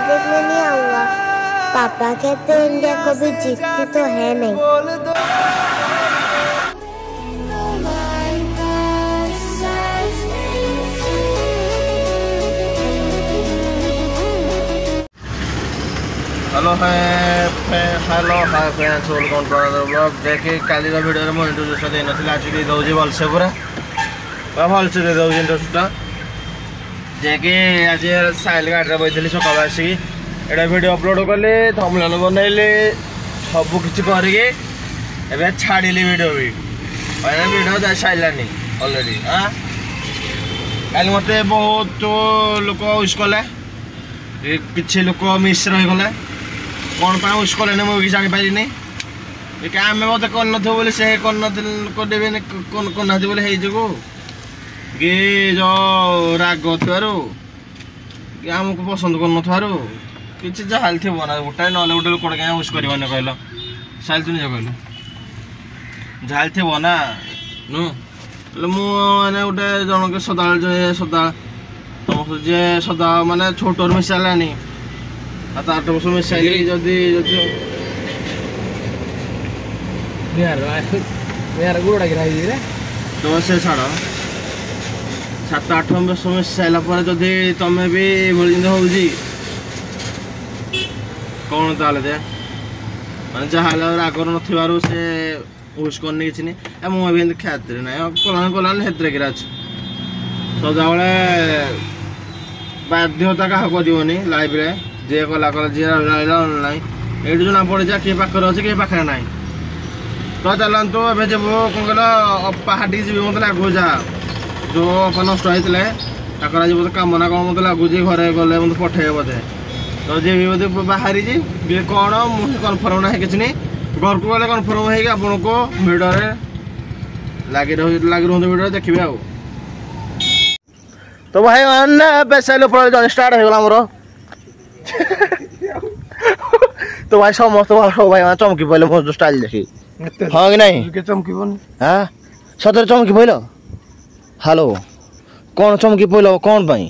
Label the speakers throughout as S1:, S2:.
S1: देखने नहीं आऊंगा। पापा कहते हैं इंडिया कभी जीतती तो है नहीं।
S2: Hello hi friends welcome to another blog. देखिए काली वीडियो में इंट्रोड्यूस दे नथिला आज दे दउजी भलसे पूरा भलसे दे दउजी इंट्रोड्यूसटा जेकि आज साइल गाड़ी बैठली सकाल आसिक एटा वीडियो अपलोड कले थंबनेल बनैले सब किछि करके एबे छाड़िली वीडियो भी पहले वीडियो जा साइलानी ऑलरेडी। हां काली मते बहुत लोक विश कले किछि लोक मिस रहि गले कौन पाए विश कले मुझे जानी पारि नहीं क्या आम मत कर से करदेवे करना बोले है जो कि जो राग थुआरू कि आमको पसंद कर कि जहाँ थी ना गोटाए ना गोटे कौटे क्या विश कर कहल साल तु निज कहल जहाँ थी ना मुझे गोटे जनक सदा तुम जे सदा माने छोटर मिसालानी तार तो सब मिसाइली जदि
S3: गुड़ा गिरा
S2: तो से छाड़ 7-8 वर्ष मिसाइला पर जदि तमें भी भली हो कौन ताले दे माने जहाँ रागर नथिबारु से विश करनी किछि नहीं मुझे ख्याति ना कलान हेतरे गिरा सदाबले बाध्यता क्या करनी लाइफ रे जे कला जी ना ये जना पड़े जा किए पाखे अच्छे किए पाखे ना तो चलतु ए जब कौन कह पहाड़ी जी मत लगू जा जो नष्ट होता आज मत कम ना कौन मत लगुच घरे गले मत पठे बोधे तो जी भी बोधे बाहरी जी कौन मुझे कनफर्म ना कि घर को गले कनफर्म है आपन को भिडियो लगी रुहतु भिडियो देखिए आ तो भाई मैंने बेसाइल जन स्टार्ट हो गला मोर तो भाई समस्त भाई मैं चमकी पड़े मो स्टाइल देखी हाँ कि नहीं
S3: चमकीबन
S2: हाँ सतरे चमकी पड़ल हेलो कौन चमकी पड़ल कौन पाई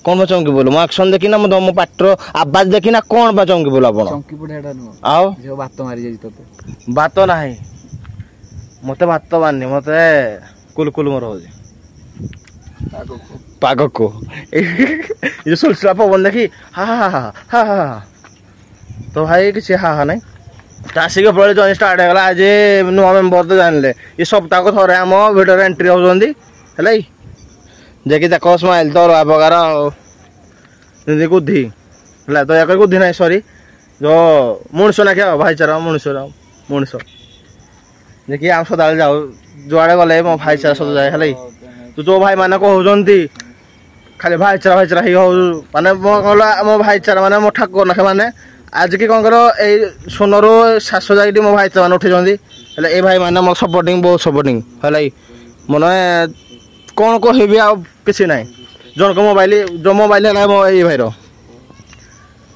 S2: कौन चमकी पड़ल मो एक्शन देखी ना मो पाटर आवाज देखी ना कौन बा चमकी पड़ल आप
S3: चमकी पड़े
S2: आओ
S3: जो बात मारी जाई तते
S2: बात ना मते बात माननी मते कुलकुल मोर हो पाग को ये सुलसुला पवन देखी हा हा हा हा हा तो भाई किसी हा हा नहीं आसिक पड़े जन स्टार्ट होगा आज नुआ मेम्बर तो जानले ये सप्ताह को थोड़े आम भिडियो एंट्री होती है जे कि देख स्माइल तो अलग प्रकार गुद्धि है तो या गुद्धि ना सॉरी जो मनुष्य ना क्या भाईचारा मनुष्य जे कि आम सदा जाऊ जुआड़े गले मो भाईचारा सदा जाए है तो जो भाई मैंने कहते खाली भाईचारा ही हो माने मो भाईचारा माने मो ठाकुर नाखे माने आज की कौन करो सोनरू शाश जाकि मो भाईचारा मैंने उठे ए भाई मैंने मो सपोर्टिंग बहुत सपोर्टिंग है मैंने कौन कहबी आ कि ना जनक मोबाइल जो मोबाइल है मो ये भाईर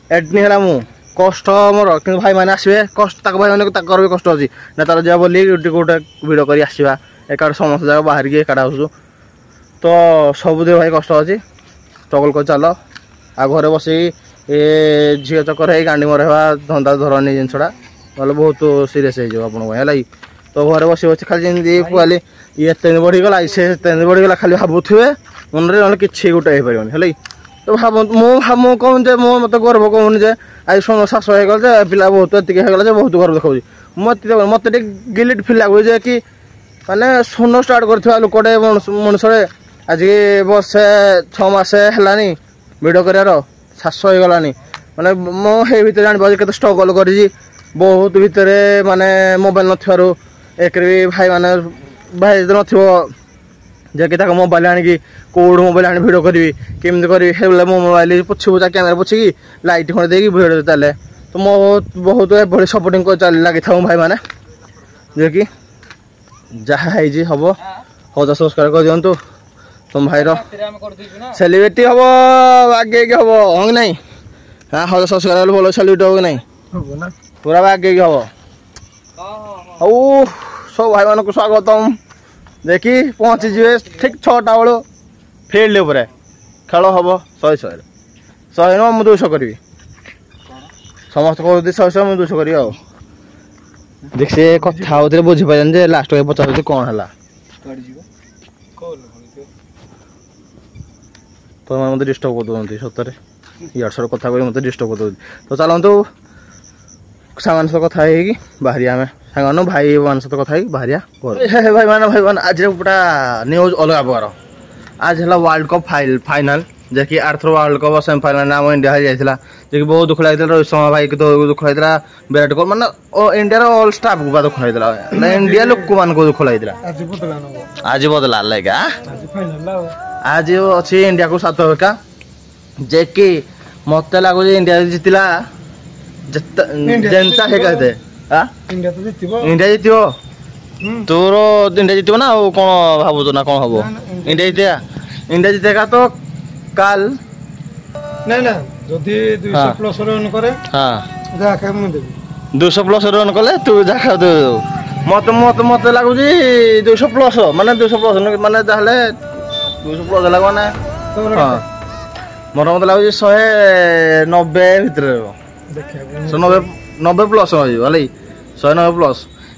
S2: एडनी है मु कष्ट मोर कि भाई मैंने आसवे कष्ट भाई मैंने भी कष्ट अच्छी ना तार जा बोली गोटे भिडियो कर आसवा एक समस्त जगह बाहर की एकाटा आसू तो सबुदे भाई कष्ट अच्छी स्ट्रगल कर चल आ घरे बस झील चक्कर है गांडी मरवा धंदा धरनी जिनसा ना बहुत सीरीयस है तो घरे बस बस खाली जमी कहली ये दिन बढ़ीगला से बढ़ीगला खाली भावुए मन ना कि गोटे हो पारे तो भाव कहूँ मो मत गर्व कहूनी जे आज शाश हो गल पिला बहुत एतिकला बहुत गर्व देखा मत गिल्ट फिल लगे कि माने सुन स्टार्ट कर लोकटे मनुष्य आज वर्षे 6 मास है भिड कर शाश हो गलानी माने मुझे जान के स्ट्रगल कर बहुत भितर माने मोबाइल नथारू एक भाई माने भाई नथो जे कि मोबाइल आनिकी कौड़ मोबाइल आनी भिड करी केमी करी मो मोबाइल पुछी पुछा कैमेरा पुछिकी लाइट खंडे देकी भिड चले तो मो बहुत एभली सपोर्टिंग कर चल लगी था भाई माने जे कि जहाँ है हम 1000 सब्सक्राइब कर दिंतु तुम भाई सेलिब्रिटी हम आगे हम हाँ कि नहीं हाँ 1000 सब्सक्राइब भल सेलिब्रिटी हम कि नहीं पूरा आगे हम हऊ सब भाई मान को स्वागतम देखी पहुँची जी ठीक 6टा बेलू फिल्ड खेल हम 100 100 100 नु 200 करी ସମସ୍ତେ କହୁଛନ୍ତି 100 ମୁଁ 200 କରିବି ଆଉ ଦେଖ ସେ କଥା ହଉଥିଲେ ବୁଝିପାରିଲେନି ଯେ ଲାଷ୍ଟ କୁ ପଚାରୁଛି କ'ଣ ହେଲା ତ ମତେ ଡିଷ୍ଟର୍ବ କରିଦଉଛନ୍ତି ସତରେ ଇଆଡ ସର କଥା କହି ମତେ ଡିଷ୍ଟର୍ବ କରିଦଉଛି ତ ଚାଲନ୍ତୁ ସାଙ୍ଗମାନଙ୍କ ସହ କଥା ହେଇକି ବାହାରିବା ଆମେ ସାଙ୍ଗମାନ ଭାଇମାନଙ୍କ ସହିତ କଥା ହେଇକି ବାହାରିବା ଭାଇମାନେ ଆଜି ପୁରା ନ୍ୟୁଜ୍ ଅଲଗା ପ୍ରକାର आज है वर्ल्ड कप फाइनल जैकि आर्थर वर्ल्ड कप सेमीफाइनल आम इंडिया हारी जाता जैकि बहुत दुख लगी रोहित शर्मा भाई को दुख लगी विराट कोहली माने इंडिया ऑल स्टाफ को दुख लगी इंडिया लोक मान को दुख लगी आज बदला लगा आज अच्छी इंडिया को 7 विकेट जैकि मत लगुच इंडिया जितला जनता है कहते इंडिया जितब तोर इंडिया जितब ना कौन भावु ना कौन हम इंडिया जितेगा इंडिया जितेगा तो काल
S4: नहीं ना जदि 200 प्लस रन करे हां जा खा मु देबी
S2: 200 प्लस रन कले तू जा खा दे मत मत मत लागु जी 200 प्लस माने 200 प्लस माने जाहले 200 प्लस लागो ना हां मोर मत लागु जी 190 भीतर देखिया 90 प्लस हो भले 190 प्लस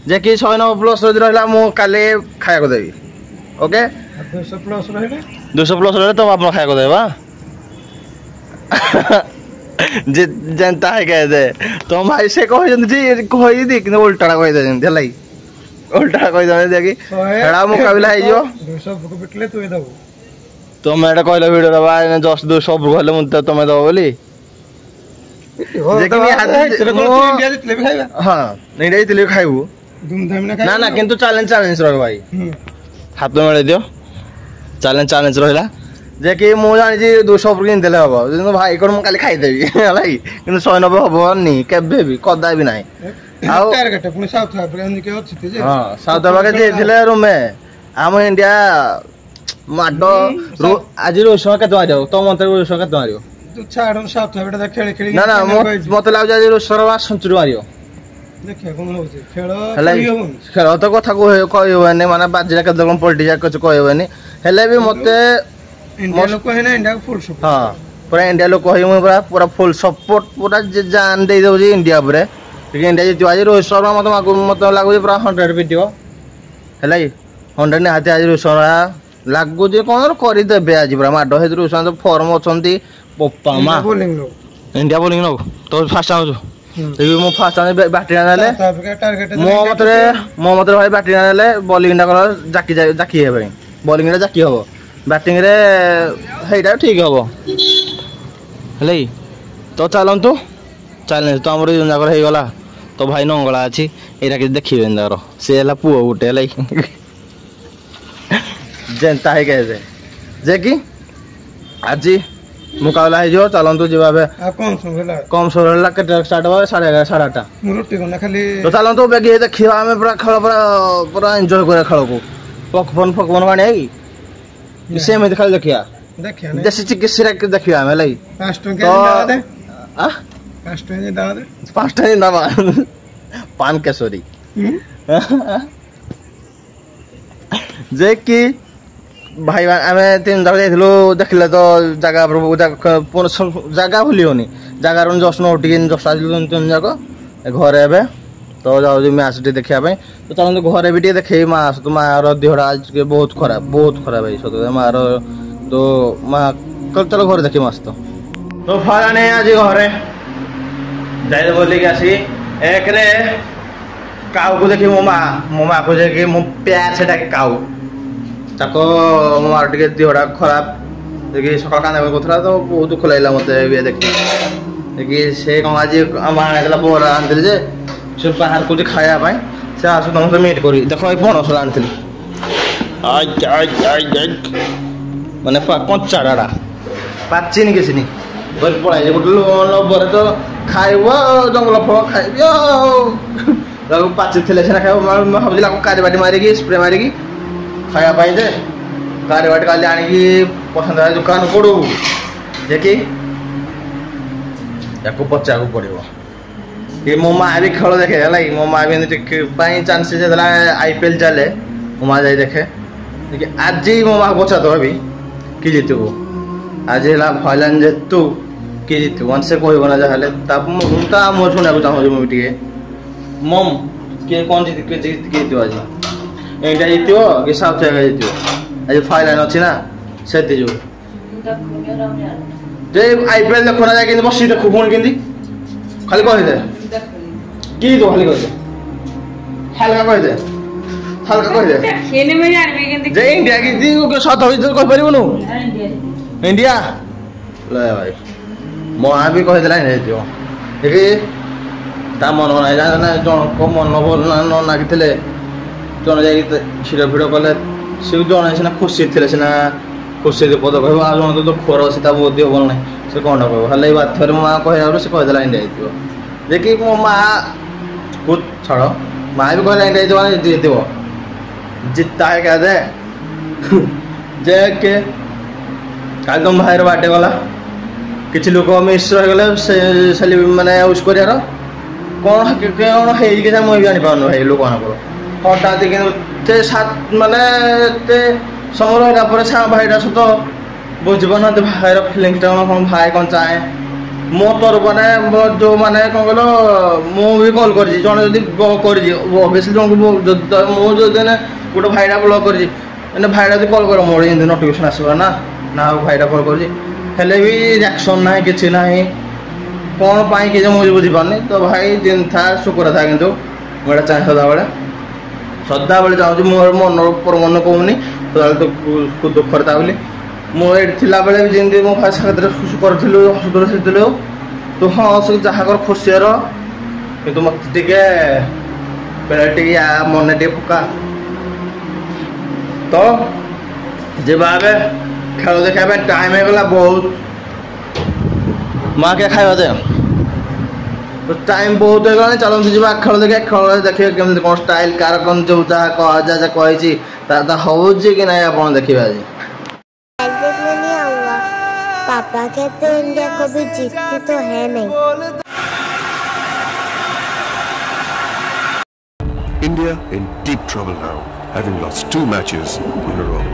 S2: जे कि 190 प्लस जदि रहला मु काले खाया को देबी ओके
S4: 200 प्लस रहले
S2: 200 प्लस रहले तो आप खाया को देबा जे जनता है कहते तो भाई से कह जी कहि दी कि उल्टा कहि दे हलाई उल्टा कहि दे देखि एड़ा मुकाबला है जो
S4: 200 को बिटले तू देबो
S2: तो मैं कहले वीडियो रे भाई जस्ट 200 कहले मु तमे दबो बोली देखि
S4: इंडिया जितले भी खाइबा
S2: हां इंडिया जितले खाइबू
S4: धूमधाम ना खाइबा
S2: ना किंतु चैलेंज रह भाई हाथ में मिले दियो चैलेंज रहिला जे कि मु जानि जी 200 पर किन देले हबो जे भाई कोन मु काली खाइ देबी भाई किंतु 190 हबो नी केबे भी कदा भी नाही
S4: आ टारगेट पुनी साउथ अफ्रीका के अछि जे
S2: हां साउथ अफ्रीका जे थिले रूम में हम इंडिया माडो आज रोहित शर्मा के मारियो तो मते रोहित शर्मा के मारियो
S4: तू छाड़ साउथ अफ्रीका खेल खेली
S2: ना ना मते लाग जा रोहित शर्मा सेंचुरी मारियो
S4: देखिया कोन होछि
S2: खेल तो कथा कहबनी माने बाजिरा के कोन पॉलिटिक्स कुछ कहबनी हेले भी मते
S4: इंडिया लोक है ना इंडिया को फुल सपोर्ट
S2: हां पूरा इंडिया लोक है पूरा फुल सपोर्ट पूरा जान दे दो जी इंडिया पर लेकिन इंडिया जितो आज रोहित शर्मा मत लागु पूरा 100 पिटियो हेले 100 ने हाथे आज रोहित शर्मा लागु जे कोन करि देबे आज पूरा माडो हे रोहित शर्मा फॉर्म अछंती पप्पा मा इंडिया बोलिंग नो तो फास्ट आउ देखि मो फास्ट आने बैटिंग आने मो मत भाई बैटिंग आने बॉलिंग ना कर जाकी हे भाई बॉलिंग रे जाकी हो बैटिंग रे हेटा ठीक हो हेले तो चलन तो चैलेंज तो हमर जन जाकर हे गला तो भाई नंगला अछि एरा के देखिबे नर से हला पुओ उठे लै जनता है कहते जे कि आज मुकाबला है जो चलन तो जीवा कम सोला के स्टार्ट हो 11:30 8:30
S4: रोटी कोना खाली
S2: तो चलन तो बेगी देखिबा हमें पूरा खेल पूरा एंजॉय करे खेल को पकपन बाणी है कि से में खेल देखिया जैसे चिकित्सा के देखिया हमें लै
S4: 5 टका दे आ 5 टका
S2: दबा पान केसरी जे कि भाई आम 3 जगह जाइलु देखले तो जगह जगह भूली होनी जगह जस्ट उठिक जस्ट आस 3 जगह घरे ए तो जाऊ मैच टी देखा तो चलते घरे भी देखे माँ तो मार देहटा आज के बहुत खराब भाई सत मार तो माँ कल चलो घर देखी मास तो फला नहीं आज घरे जाए बोलिक आसी एक काऊ को देखी मो माँ को देखी मो प्यार से डाके काऊ ताको मो मार टे देहटा खराब देखिए सकाल कांदा करा तो बहुत दुख लगे मत देखिए से कौन आज आम आना बोर आनी जे से बाहर को खाया से आस तुम तो मीट करी देख पणस आनी माने कंचा डाड़ा पाचिनी किसी पड़ाई गोटे लबरे तो खाइब जंगल फल खाइबी पाचि थे सीना खाइब भावी कारिबाटी मारिकी स्प्रे मारिकी खायापाई जे कारिबाटी काली आणिकी पसंद दुकान पड़ू देखी या पचा पड़ो कि मो माँ भी खेल देखे है मो माँ भी चांसेस IPL चले मो माँ जाए देखे आज मो माँ पचा तो भाभी कि जीतबू आज है फाइनल जेतु କିଏ ଜିତିବ ମାନେ ସେ କହିବ ନା ଯାହାହେଲେ ତା ମୋର ଶୁଣିବାକୁ ଚାହୁଁଛି ମୁଁ ଟିକେ ମମ୍ କିଏ କ'ଣ କିଏ ଜିତିବ ଆଜି ଇଣ୍ଡିଆ ଜିତିବ କି ସାଉଥ ଆଫ୍ରିକା ଜିତିବ ଆଜି ଫାଇନାଲ ଅଛି ନା ସେଥି ଯୋଗୁଁ ଯେ IPL ଦେଖ ନା ଯାଇ କେମିତି ବସିକି ଦେଖୁ ପୁଣି କେମିତି ଖାଲି କହିଦେ କି ଜିତିବ ଖାଲି କହିଦେ ହାଲକା କହିଦେ ହାଲକା କହିଦେ ଯେ ଇଣ୍ଡିଆ କିଛି ସତ ଭିତରେ କହିପାରିବୁନୁ ଇଣ୍ଡିଆ ଲେ ଭାଇ ମହା ବି କହିଦେଲା ଇଣ୍ଡିଆ ଜିତିବ ଦେଖି ତା ମନ ନାହିଁ ଜାଣିଛ ନା ଜଣଙ୍କ ମନ ଭଲ ନ ଲାଗିଥିଲେ ଜଣେ ଯାଇକି କ୍ଷୀର ଫିଡ଼ କଲେ ସେ ଜଣେ ସିନା ଖୁସି ଥିଲେ ସିନା ଖୁସି ପଦ କହିବ ଆଉ ଜଣେ ତ ଦୁଃଖର ଅଛି ତା ବୁଦ୍ଧି ଭଲ ନାହିଁ ସେ କ'ଣଟା କହିବ ହେଲେ ଏଇ ବାଧ୍ୟରେ ମୋ ମା କହିଲା ସେ କହିଦେଲା ଇଣ୍ଡିଆ ଜିତିବ ଦେଖି ମୋ ମାକୁ ଛାଡ଼ ମା ବି କହିଲା ଇଣ୍ଡିଆ ଜିତିବ ମାନେ ଜିତିବ ଜିତା है क्या दे जे के କାଲି ତମ ଭାଇର ବାର୍ଥଡେ ଗଲା କିଛି ଲୋକ ମିସ୍ ରହିଗଲେ ସେ ମାନେ ୟୁଜ୍ କରିବାର କ'ଣ କ'ଣ ହେଇକି ମୁଁ ବି ଜାଣିପାରୁନି ଭାଇ ଲୋକମାନଙ୍କର ହଠାତ୍ କିନ୍ତୁ ଏତେ ମାନେ ଏତେ ସମୟ ରହିଲା ପରେ ଭାଇଟା ସହିତ ବୁଝିପାରୁନାହାନ୍ତି ଭାଇର ଫିଲିଙ୍ଗସଟା କ'ଣ ଭାଇ କ'ଣ ଚାହେଁ ମୋ ତରଫ ମାନେ ଯେଉଁମାନେ କ'ଣ କହିଲ ମୁଁ ବି କଲ୍ କରିଛି ଜଣେ ଯଦି କରିଛି ଅଭିୟସ୍ଲି ଜଣକୁ ମୁଁ ଯଦି ଗୋଟେ ଭାଇଟା ବ୍ଲକ୍ କରିଛି ମାନେ ଭାଇଟା ଯଦି କଲ୍ କର ମୋର ଏମିତି ନୋଟିଫିକେସନ୍ ଆସିବ ନା ଆଉ ଭାଇଟା କଲ୍ କରୁଛି ହେଲେ ବି ରିଆକ୍ସନ୍ ନାହିଁ କିଛି ନାହିଁ କ'ଣ ପାଇଁ କି ମୁଁ ବୁଝିପାରୁନି ତ ଭାଇ ଦିନ ଥାଏ ଶୁକ୍ର ଥାଏ କିନ୍ତୁ ମୁଁ ଏଇଟା ଚାହେଁ ସଦାବେଳେ ଚାହୁଁଛି ମୋର ମନ କହୁନି ସଦାବେଳେ ତ ଦୁଃଖରେ ତା ବୋଲି ମୁଁ ଏଇଠି ଥିଲାବେଳେ ବି ଯେମିତି ମୋ ଭାଇ ସାଥିରେ କରିଥିଲୁ ହସୁଥିଲୁ ସେଥିଲୁ ତୁ ହଁ ଯାହା କର ଖୁସିର କିନ୍ତୁ ମୋତେ ଟିକେ ବେଳେ ଟିକେ ମନେ ଟିକେ ପକା ତ ଯିବା ଏବେ ଖେଳ ଦେଖିବା ପାଇଁ ଟାଇମ୍ ହେଇଗଲା ବହୁତ ମା କେ ଖାଇବା ଦେ टाइम बहुत हो चलते जी खेल देखिए खेल देखिए केमती कौन स्टाइल कार कौन जो जहाँ कह कही हूँ कि ना आप देखिए आज
S1: देखने नहीं आऊंगा पापा कहते इंडिया कभी जीतती तो है नहीं
S5: India in deep trouble now, having lost 2 matches in a row.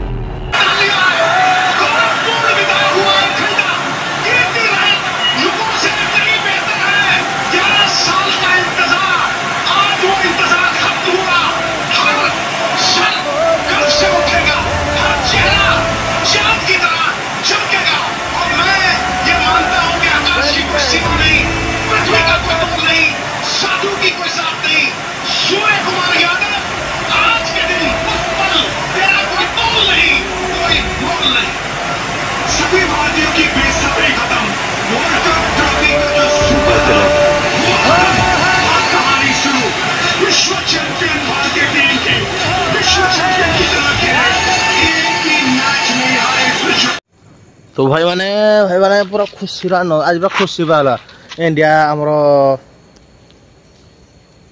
S2: तो भाई माने पूरा खुशी आज पूरा खुशी पाला इंडिया आमर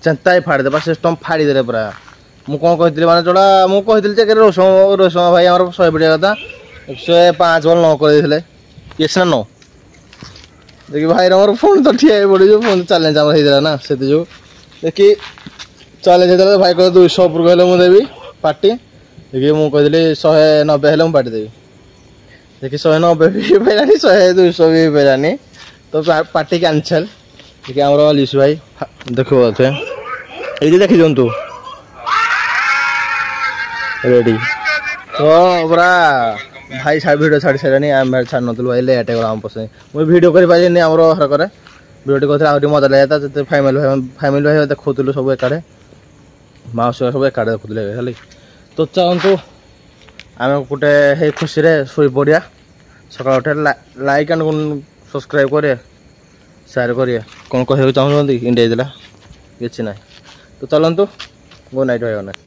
S2: चेन्ता ही फाड़ी दे सिस्टम फाड़ी दे पूरा मुझे कौन कही माने जोड़ा मुझे रोशन भाई आम 100 पड़िया कथा 105 बॉल 9 कर ये सीना 9 देखिए भाई मोर फोन तो ठिया पड़े फोन चैलेंज आम होता ना से जो देखिए चैलेंज होता भाई कह 200 ऊपर कहले मुझे देवी पार्टी देखिए मुझे कहली 190 हेल्ले मुझे पार्टी देवी देखिए 190 भी पारानी 200 भी पारानी तो पार्टी कैंसल देखिए आम लिशु भाई देखो ये देखी दिंतु रेडी तो पूरा भाई भिडियो छाड़ी सारे आम छाड़ नु भाई लेट हो आम पसंद मुझे भिडियो कर पारे आमर हरकर भिडियो कहते आहरी मजा लगे फैमिली भाई देखुलु सब एकाड़े माउसी सब एकाड़े देखुले तो चाहतु आम गोटे खुशी शोई पड़िया सकाल उठे लाइक एंड सब्सक्राइब करें शेयर करें कौन कह चाहते इंडिया जिला किसी ना तो चलतु गुड नाइट भाई।